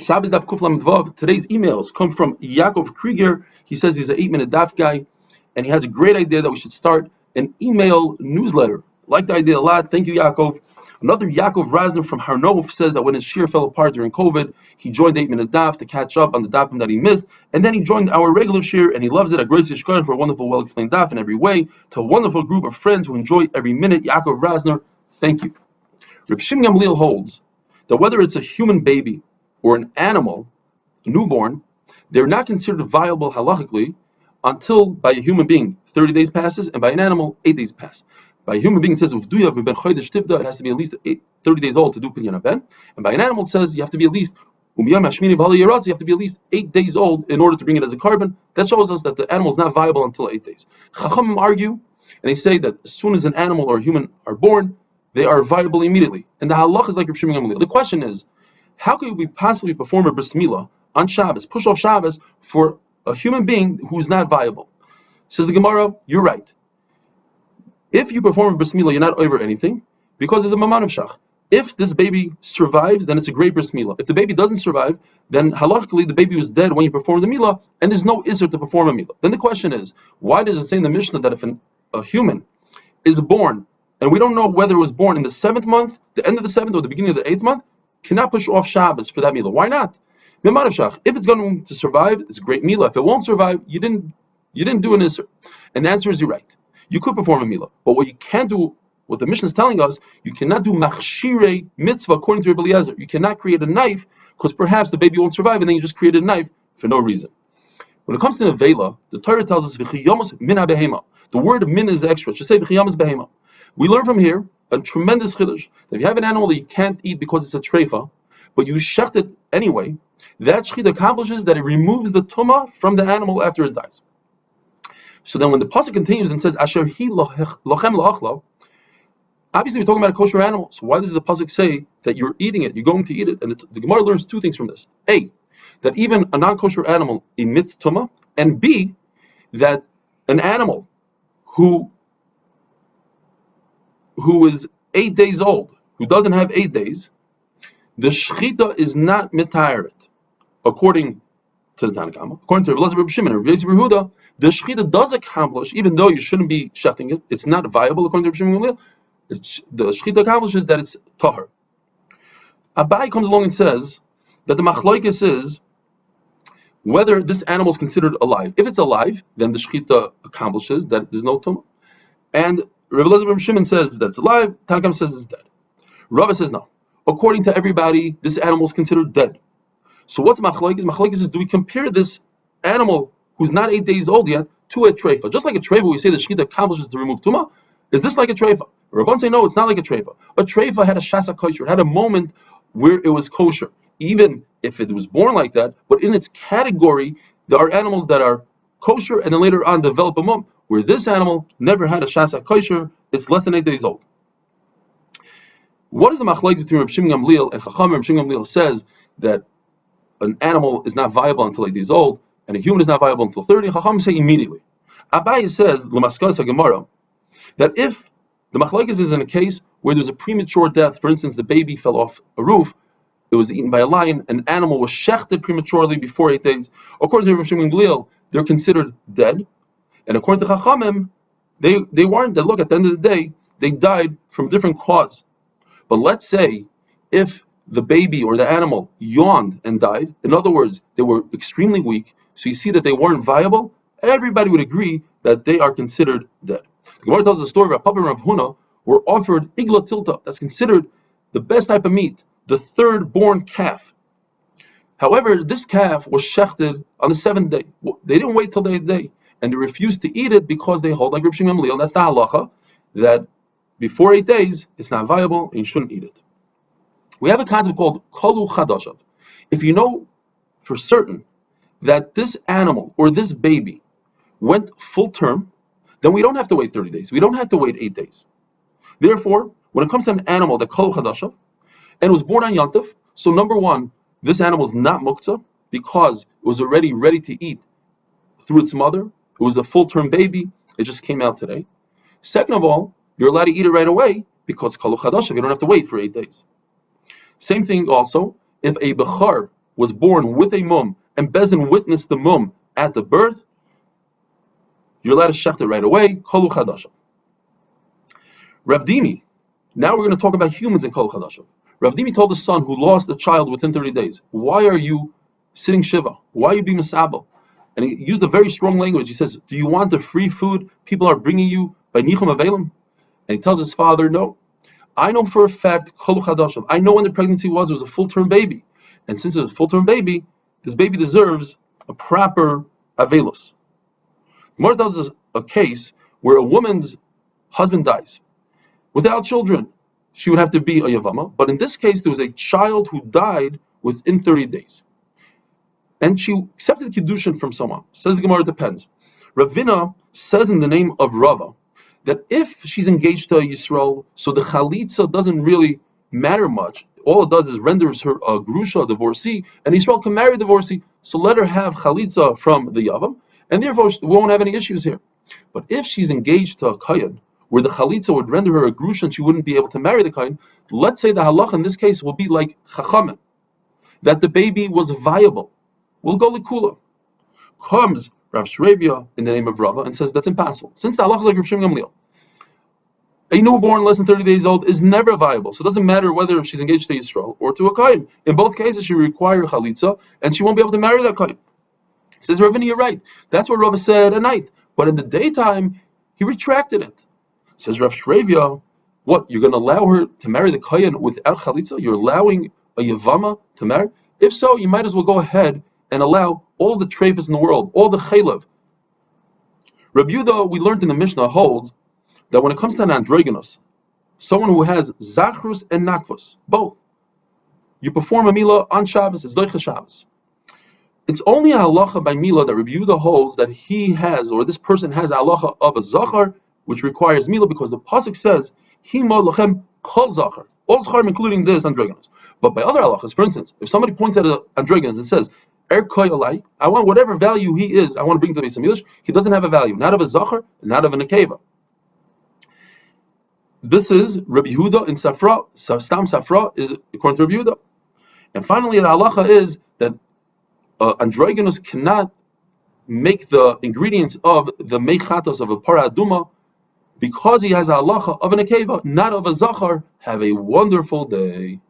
Shabbos Daf Kuflam Dvav. Today's emails come from Yaakov Krieger. He says he's an 8-minute daf guy, and he has a great idea that we should start an email newsletter. Like the idea a lot. Thank you, Yaakov. Another Yaakov Razner from Harnov says that when his shir fell apart during COVID, he joined 8-minute daf to catch up on the dafim that he missed, and then he joined our regular shir, and he loves it. A great shkoyach for a wonderful, well-explained daf in every way, to a wonderful group of friends who enjoy every minute. Yaakov Razner, thank you. Reb Shimon Gamliel holds that whether it's a human baby or an animal, a newborn, they're not considered viable halachically until by a human being 30 days passes, and by an animal 8 days pass. By a human being, it says it has to be at least 30 days old to do pinyan haben, and by an animal it says you have to be at least you have to be at least 8 days old in order to bring it as a carbon. That shows us that the animal is not viable until 8 days. Chachamim argue, and they say that as soon as an animal or a human are born, they are viable immediately. And the halach is like Reb Shimon Gamliel. The question is, how could we possibly perform a bris milah on Shabbos, push off Shabbos, for a human being who's not viable? Says the Gemara, you're right. If you perform a bris milah, you're not over anything, because there's a maman of shach. If this baby survives, then it's a great bris milah. If the baby doesn't survive, then halachically the baby was dead when you perform the milah, and there's no isser to perform a milah. Then the question is, why does it say in the Mishnah that if a human is born, and we don't know whether it was born in the 7th month, the end of the 7th, or the beginning of the 8th month, cannot push off Shabbos for that milah? Why not? If it's going to survive, it's a great milah. If it won't survive, you didn't do an isser. And the answer is, you're right. You could perform a milah, but what you can't do, what the Mishnah is telling us, you cannot do machshirei mitzvah according to Rebbe Eliezer. You cannot create a knife because perhaps the baby won't survive, and then you just created a knife for no reason. When it comes to nevela, the Torah tells us v'chiyamus min habehema. The word min is extra. It should say v'chiyamus behema. We learn from here a tremendous chiddush that if you have an animal that you can't eat because it's a treifa, but you shecht it anyway, that shechit accomplishes that it removes the tumah from the animal after it dies. So then when the pasuk continues and says, Asher hi lochem la'achla, obviously we're talking about a kosher animal, so why does the pasuk say that you're eating it, you're going to eat it? And the Gemara learns two things from this. A, that even a non-kosher animal emits tumah, and B, that an animal who is 8 days old, who doesn't have 8 days, the shechita is not mitaret, according to the Tanakama. According to Reb Shimon and Reb Yehuda, the shechita does accomplish, even though you shouldn't be shechting it, it's not viable according to Reb Shimon Gamliel. The shechita accomplishes that it's tahar. Abai comes along and says that the machlokes is whether this animal is considered alive. If it's alive, then the shechita accomplishes that there's no tumah. And Reb Shimon says that it's alive. Tanakam says it's dead. Rava says no. According to everybody, this animal is considered dead. So what's machlokes? Machlokes is, do we compare this animal who's not 8 days old yet to a treifa? Just like a treifa, we say the shechita accomplishes to remove tumah. Is this like a treifa? Rabban say no, it's not like a treifa. A treifa had a shasa kosher. It had a moment where it was kosher, even if it was born like that. But in its category, there are animals that are kosher and then later on develop a mum, where this animal never had a shasa kosher. It's less than 8 days old. What is the machlokes between Reb Shimon Gamliel and Chacham? Reb Shimon Gamliel says that an animal is not viable until 8 days old, and a human is not viable until 30. Chacham say immediately. Abai says, L'maskas HaGemara, that if the machlokes is in a case where there's a premature death, for instance, the baby fell off a roof, it was eaten by a lion, an animal was shechted prematurely before 8 days. According to Reb Shimon Gamliel, they're considered dead, and according to Chachamim, they weren't dead. Look, at the end of the day, they died from a different cause. But let's say if the baby or the animal yawned and died, in other words, they were extremely weak, so you see that they weren't viable, everybody would agree that they are considered dead. The Gemara tells the story of Papa and Rav Huna were offered igla tilta, that's considered the best type of meat, the third born calf. However, this calf was shechted on the 7th day. They didn't wait till the 8th day, and they refused to eat it because they hold like Reb Shimon Gamliel, and that's the halacha, that before 8 days, it's not viable and you shouldn't eat it. We have a concept called kalu chadashav. If you know for certain that this animal or this baby went full term, then we don't have to wait 30 days. We don't have to wait 8 days. Therefore, when it comes to an animal that kalu chadashav and was born on Yantav, so number one, this animal is not muktzah because it was already ready to eat through its mother. It was a full term baby. It just came out today. Second of all, you're allowed to eat it right away because kalu chadashav, you don't have to wait for 8 days. Same thing also, if a bechar was born with a mum and Bezin witnessed the mum at the birth, you're allowed to shecht it right away. Kolu chadashav. Rav Dimi. Now we're going to talk about humans in Kolu chadashav. Rav Dimi told his son who lost a child within 30 days, why are you sitting shiva? Why are you being misabel? And he used a very strong language. He says, do you want the free food people are bringing you by nichum avelim? And he tells his father, no. I know for a fact, Kolu chadashav. I know when the pregnancy was, it was a full-term baby. And since it's a full-term baby, this baby deserves a proper avelus. Gemara tells us a case where a woman's husband dies. Without children, she would have to be a yavama. But in this case, there was a child who died within 30 days. And she accepted kiddushin from someone. Says the Gemara, it depends. Ravina says in the name of Rava that if she's engaged to a Yisrael, so the chalitza doesn't really matter much. All it does is renders her a grusha, a divorcee, and Yisrael can marry a divorcee. So let her have chalitza from the yavam, and therefore we won't have any issues here. But if she's engaged to a kayan, where the chalitza would render her a grusha and she wouldn't be able to marry the kayan, let's say the halach in this case will be like chachamim, that the baby was viable. We'll go likula. Comes Rav Shravia in the name of Rava and says that's impossible. Since the halach is like Rav Shimon Gamliel, a newborn less than 30 days old is never viable. So it doesn't matter whether she's engaged to Yisrael or to a kayan. In both cases, she require chalitza and she won't be able to marry that kayan. Says Ravina, you're right. That's what Rava said at night. But in the daytime, he retracted it. Says Rav Shravia, what, you're going to allow her to marry the kayan without chalitza? You're allowing a yavama to marry? If so, you might as well go ahead and allow all the treifas in the world, all the chaylev. Rabbi Yehuda, we learned in the Mishnah, holds that when it comes to an androgynous, someone who has zachrus and nakvus, both, you perform a milah on Shabbos, it's doicha Shabbos. It's only a halacha by milah that Rabbi Yehuda holds that he has, or this person has a halacha of a zachar, which requires milah, because the pasuk says, Hima lachem kol zachar, all zachar including this androgynous. But by other halachas, for instance, if somebody points at an androgynous and says, Er koy alai, I want whatever value he is, I want to bring to the Beis HaMikdash, he doesn't have a value, not of a zachar, not of a nekeva. This is Rabbi Yehuda in Safra. Stam Safra is according to Rabbi Yehuda. And finally, the halacha is that androgynous cannot make the ingredients of the mechatos of a para aduma because he has a halacha of an akeva, not of a zachar. Have a wonderful day.